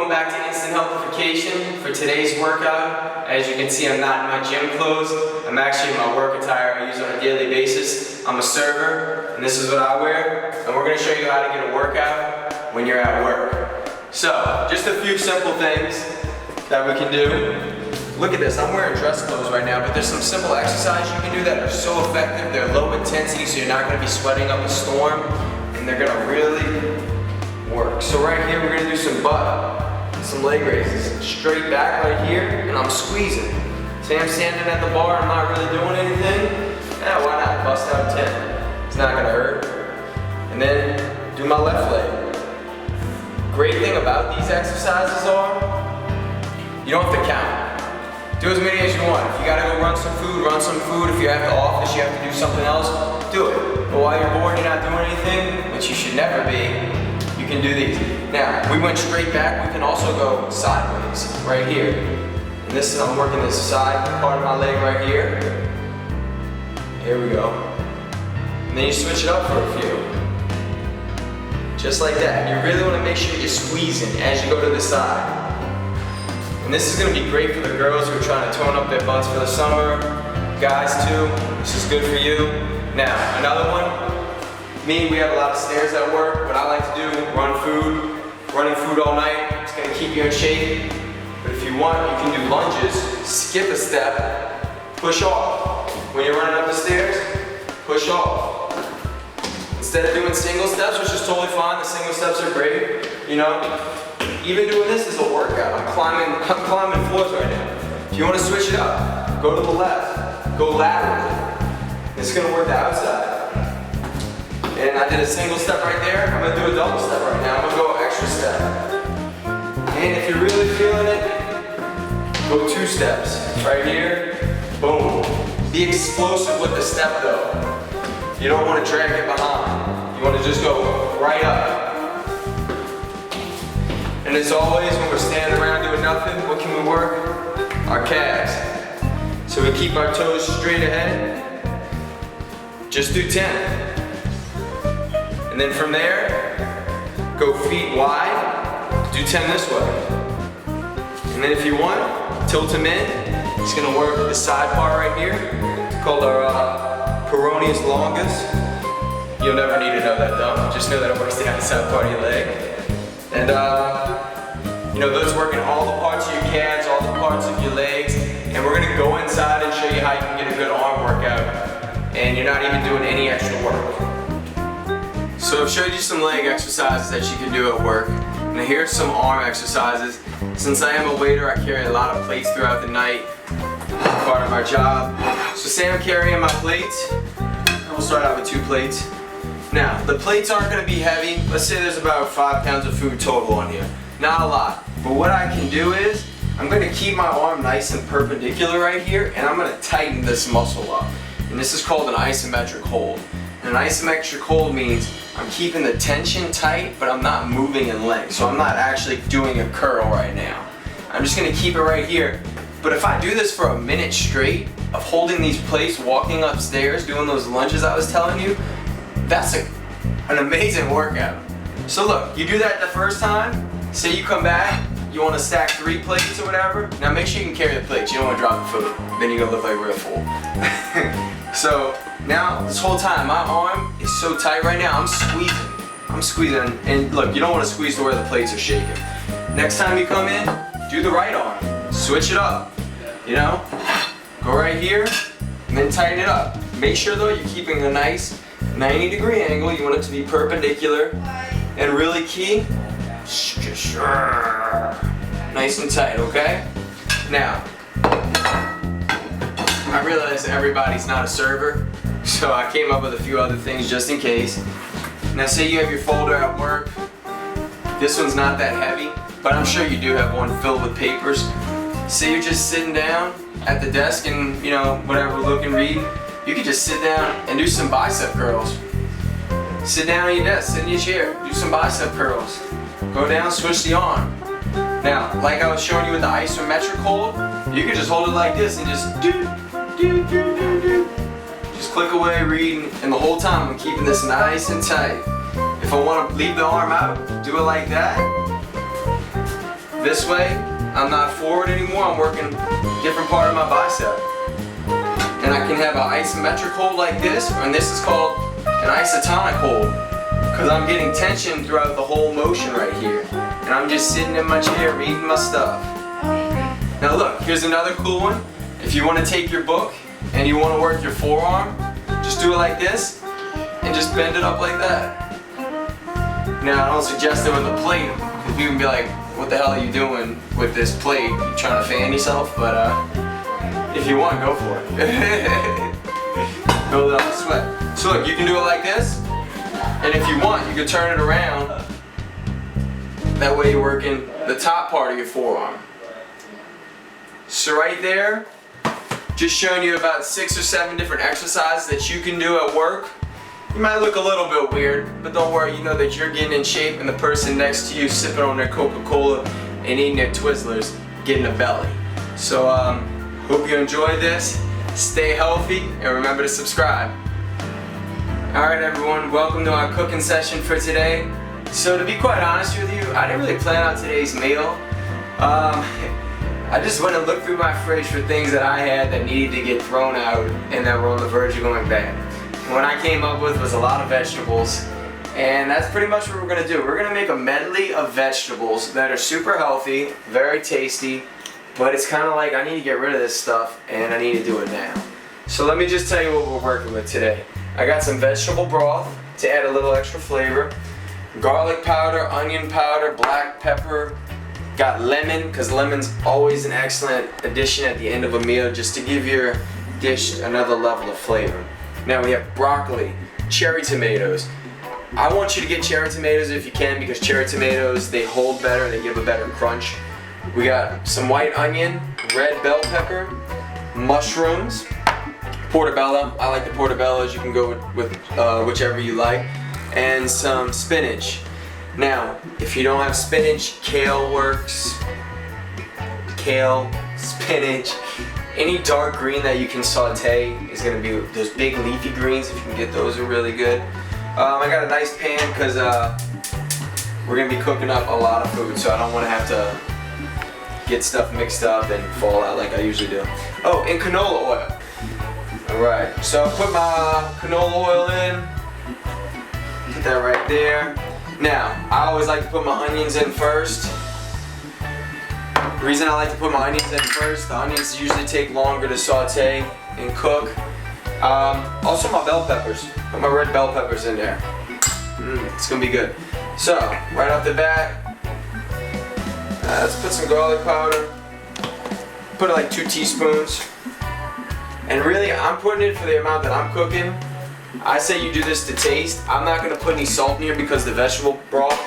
welcome back to Instant Healthification. For today's workout, as you can see, I'm not in my gym clothes. I'm actually in my work attire I use on a daily basis. I'm a server, and this is what I wear. And we're going to show you how to get a workout when you're at work. So, just a few simple things that we can do. Look at this, I'm wearing dress clothes right now, but there's some simple exercises you can do that are so effective. They're low intensity, so you're not going to be sweating up a storm, and they're going to really work. So right here, we're going to do some butt, some leg raises. Straight back right here, and I'm squeezing. Say I'm standing at the bar, I'm not really doing anything. Yeah, why not? Bust out 10. It's not going to hurt. And then do my left leg. Great thing about these exercises are, you don't have to count. Do as many as you want. If you gotta go run some food, run some food. If you're at the office, you have to do something else, do it. But while you're bored, you're not doing anything, which you should never be, you can do these. Now, we went straight back. We can also go sideways, right here. And this is, I'm working this side part of my leg right here. Here we go. And then you switch it up for a few. Just like that. And you really wanna make sure you're squeezing as you go to the side. And this is going to be great for the girls who are trying to tone up their butts for the summer. Guys too, this is good for you. Now, another one. Me, we have a lot of stairs at work. What I like to do, run food. Running food all night, it's going to keep you in shape. But if you want, you can do lunges, skip a step, push off. When you're running up the stairs, push off. Instead of doing single steps, which is totally fine, the single steps are great, you know. Even doing this is a workout. I'm climbing floors right now. If you want to switch it up, go to the left, go laterally. It's going to work the outside. And I did a single step right there. I'm going to do a double step right now. I'm going to go extra step. And if you're really feeling it, go 2 steps. Right here, boom. Be explosive with the step though. You don't want to drag it behind. You want to just go right up. And as always, when we're standing around doing nothing, what can we work? Our calves. So we keep our toes straight ahead. Just do 10. And then from there, go feet wide. Do 10 this way. And then if you want, tilt them in. It's gonna work the side part right here. It's called our peroneus longus. You'll never need to know that though. Just know that it works the outside part of your leg. And you know, those work in all the parts of your calves, all the parts of your legs. And we're gonna go inside and show you how you can get a good arm workout. And you're not even doing any extra work. So I've showed you some leg exercises that you can do at work. Now here's some arm exercises. Since I am a waiter, I carry a lot of plates throughout the night. Part of our job. So say I'm carrying my plates. We'll start out with 2 plates. Now, the plates aren't going to be heavy. Let's say there's about 5 pounds of food total on here. Not a lot. But what I can do is, I'm going to keep my arm nice and perpendicular right here, and I'm going to tighten this muscle up. And this is called an isometric hold. And an isometric hold means I'm keeping the tension tight, but I'm not moving in length. So I'm not actually doing a curl right now. I'm just going to keep it right here. But if I do this for a minute straight, of holding these plates, walking upstairs, doing those lunges I was telling you, that's an amazing workout. So look, you do that the first time, say you come back, you want to stack 3 plates or whatever. Now make sure you can carry the plates, you don't want to drop the food, then you're going to look like real fool. So now, this whole time, my arm is so tight right now, I'm squeezing, and look, you don't want to squeeze to where the plates are shaking. Next time you come in, do the right arm, switch it up, you know? Go right here, and then tighten it up. Make sure though, you're keeping a nice 90-degree angle. You want it to be perpendicular, and really key, nice and tight, okay? Now, I realize everybody's not a server, so I came up with a few other things just in case. Now say you have your folder at work. This one's not that heavy, but I'm sure you do have one filled with papers. Say you're just sitting down at the desk and, you know, whatever, look and read. You can just sit down and do some bicep curls. Sit down on your desk, sit in your chair, do some bicep curls. Go down, switch the arm. Now, like I was showing you with the isometric hold, you can just hold it like this and just Just click away, reading, and the whole time I'm keeping this nice and tight. If I want to leave the arm out, do it like that. this way, I'm not forward anymore, I'm working a different part of my bicep. And I can have an isometric hold like this, and this is called an isotonic hold, because I'm getting tension throughout the whole motion right here. And I'm just sitting in my chair reading my stuff. Now look, here's another cool one. If you want to take your book and you want to work your forearm, just do it like this and just bend it up like that. Now I don't suggest it with a plate, because you can be like, what the hell are you doing with this plate? You trying to fan yourself? But if you want, go for it. Build it up the sweat. So look, you can do it like this, and if you want, you can turn it around. That way you're working the top part of your forearm. So right there, just showing you about 6 or 7 different exercises that you can do at work. You might look a little bit weird, but don't worry, you know that you're getting in shape and the person next to you sipping on their Coca-Cola and eating their Twizzlers getting a belly. So hope you enjoyed this. Stay healthy and remember to subscribe. Alright everyone, welcome to our cooking session for today. So to be quite honest with you, I didn't really plan on today's meal. I just went and looked through my fridge for things that I had that needed to get thrown out and that were on the verge of going bad. And what I came up with was a lot of vegetables, and that's pretty much what we're going to do. We're going to make a medley of vegetables that are super healthy, very tasty, but it's kind of like I need to get rid of this stuff and I need to do it now. So let me just tell you what we're working with today. I got some vegetable broth to add a little extra flavor, garlic powder, onion powder, black pepper, got lemon, because lemon's always an excellent addition at the end of a meal just to give your dish another level of flavor. Now we have broccoli, cherry tomatoes. I want you to get cherry tomatoes if you can, because cherry tomatoes, they hold better, they give a better crunch. We got some white onion, red bell pepper, mushrooms, portobello. I like the portobellos, you can go with whichever you like, and some spinach. Now, if you don't have spinach, kale works. Kale, spinach, any dark green that you can saute is going to be, those big leafy greens, if you can get those, are really good. I got a nice pan because we're going to be cooking up a lot of food, so I don't want to have to get stuff mixed up and fall out like I usually do. Oh, and canola oil. Alright, so I put my canola oil in. Put that right there. Now, I always like to put my onions in first. The reason I like to put my onions in first, the onions usually take longer to saute and cook. Also my bell peppers. Put my red bell peppers in there. It's gonna be good. So, right off the bat, let's put some garlic powder. Put like 2 teaspoons. And really, I'm putting it for the amount that I'm cooking. I say you do this to taste. I'm not going to put any salt in here because the vegetable broth,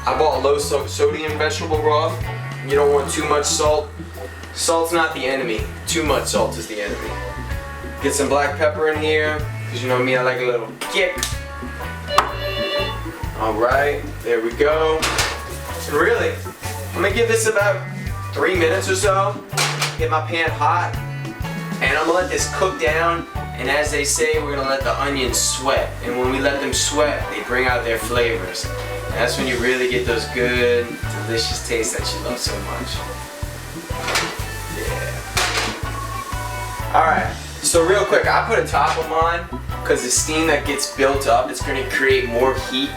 I bought low sodium vegetable broth. You don't want too much salt. Salt's not the enemy. Too much salt is the enemy. Get some black pepper in here, because you know me, I like a little kick. Alright, there we go. And really, I'm going to give this about 3 minutes or so. Get my pan hot. And I'm going to let this cook down. And as they say, we're going to let the onions sweat. And when we let them sweat, they bring out their flavors. And that's when you really get those good, delicious tastes that you love so much. Yeah. Alright, so real quick, I put a top of mine because the steam that gets built up, it's going to create more heat.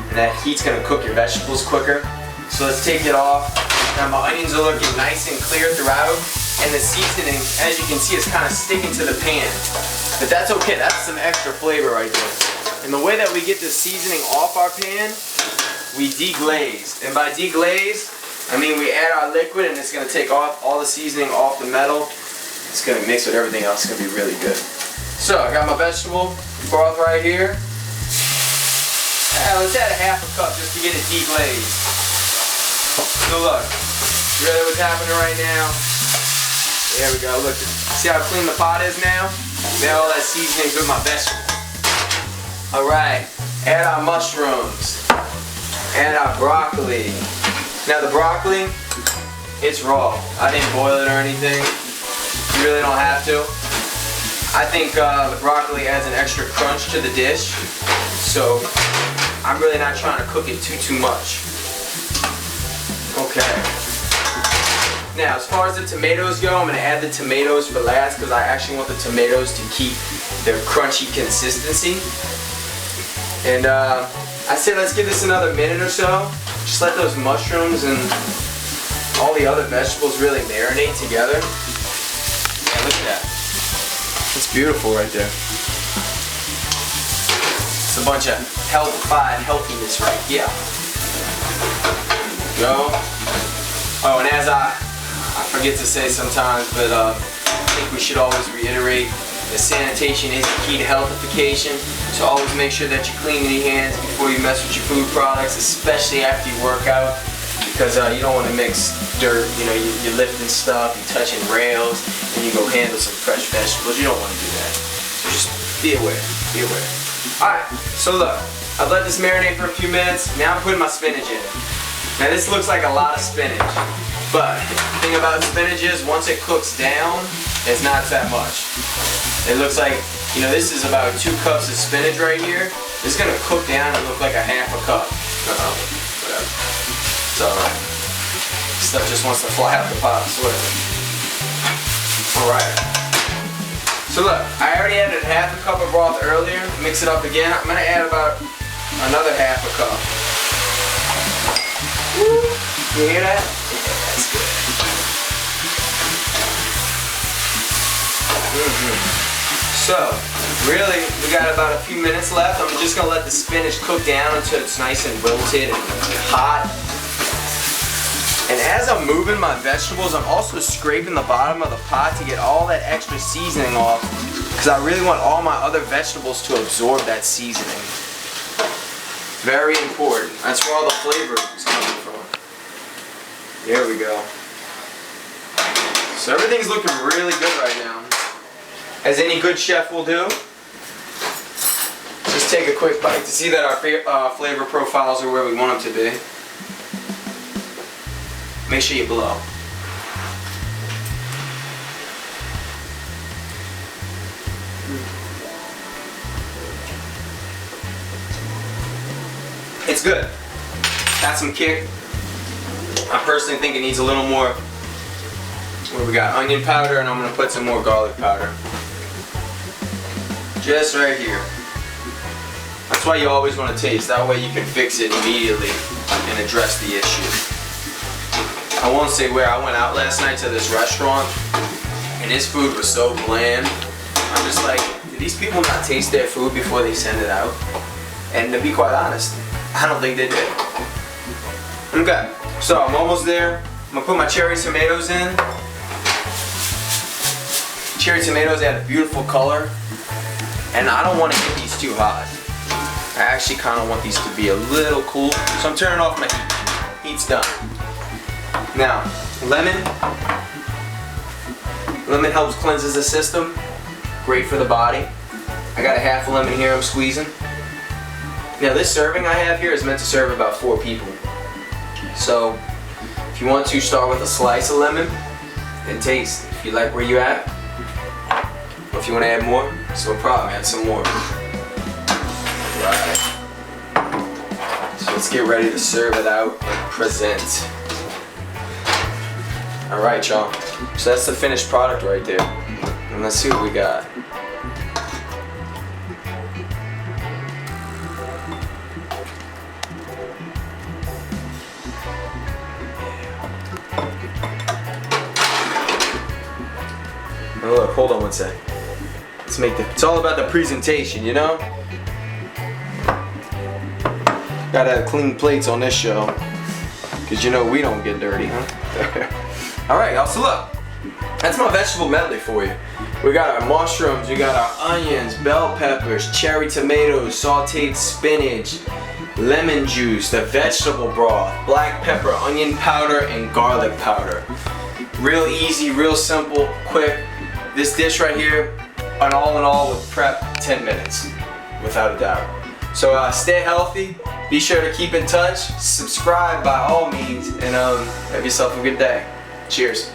And that heat's going to cook your vegetables quicker. So let's take it off. Now my onions are looking nice and clear throughout. And the seasoning, as you can see, is kind of sticking to the pan. But that's okay, that's some extra flavor right there. And the way that we get the seasoning off our pan, we deglaze. And by deglaze, I mean we add our liquid and it's going to take off all the seasoning off the metal. It's going to mix with everything else, it's going to be really good. So, I got my vegetable broth right here. Let's add a half a cup just to get it deglazed. So look, really what's happening right now. There we go, look, see how clean the pot is now? Now all that seasoning's with my vegetables. Alright, add our mushrooms. Add our broccoli. Now the broccoli, it's raw. I didn't boil it or anything. You really don't have to. I think the broccoli adds an extra crunch to the dish. So, I'm really not trying to cook it too much. Okay. Now, as far as the tomatoes go, I'm going to add the tomatoes for last because I actually want the tomatoes to keep their crunchy consistency. And I say let's give this another minute or so. Just let those mushrooms and all the other vegetables really marinate together. Yeah, look at that. It's beautiful right there. It's a bunch of healthified healthiness right here. Go. Oh, and as I forget to say sometimes, but I think we should always reiterate that sanitation is the key to healthification. So always make sure that you're cleaning your hands before you mess with your food products, especially after you work out, because you don't want to mix dirt. You know, you're lifting stuff, you're touching rails, and you go handle some fresh vegetables. You don't want to do that. So just be aware. Be aware. Alright, so look, I've let this marinate for a few minutes. Now I'm putting my spinach in. Now this looks like a lot of spinach, but the thing about spinach is once it cooks down, it's not that much. It looks like, you know, this is about 2 cups of spinach right here. It's gonna cook down and look like a half a cup. Whatever. It's alright. Stuff just wants to fly out the pot, whatever. Alright. So look, I already added half a cup of broth earlier. Mix it up again. I'm gonna add about another half a cup. You hear that? Yeah, that's good. So, really, we got about a few minutes left. I'm just gonna let the spinach cook down until it's nice and wilted and hot. And as I'm moving my vegetables, I'm also scraping the bottom of the pot to get all that extra seasoning off, because I really want all my other vegetables to absorb that seasoning. Very important. That's where all the flavor is coming from. There we go. So everything's looking really good right now. As any good chef will do. Just take a quick bite to see that our flavor profiles are where we want them to be. Make sure you blow. It's good. Got some kick. I personally think it needs a little more. What do we got? Onion powder, and I'm going to put some more garlic powder. Just right here. That's why you always want to taste. That way you can fix it immediately and address the issue. I won't say where. I went out last night to this restaurant, and this food was so bland. I'm just like, do these people not taste their food before they send it out? And to be quite honest, I don't think they did. Okay, so I'm almost there. I'm gonna put my cherry tomatoes in. Cherry tomatoes add a beautiful color, and I don't want to get these too hot. I actually kind of want these to be a little cool, so I'm turning off my heat. Heat's done. Now, lemon. Lemon helps cleanses the system. Great for the body. I got a half a lemon here I'm squeezing. Now this serving I have here is meant to serve about 4 people. So if you want to, start with a slice of lemon and taste. If you like where you're at, or if you want to add more, it's no problem, add some more. Right. So let's get ready to serve it out and present. Alright y'all, so that's the finished product right there. And let's see what we got. Oh, look, hold on one sec. Let's make it's all about the presentation, you know? Gotta have clean plates on this show. Cause you know we don't get dirty, huh? Alright y'all, so look. That's my vegetable medley for you. We got our mushrooms, we got our onions, bell peppers, cherry tomatoes, sauteed spinach, lemon juice, the vegetable broth, black pepper, onion powder, and garlic powder. Real easy, real simple, quick. This dish right here, an all in all with prep, 10 minutes, without a doubt. So stay healthy, be sure to keep in touch, subscribe by all means, and have yourself a good day. Cheers.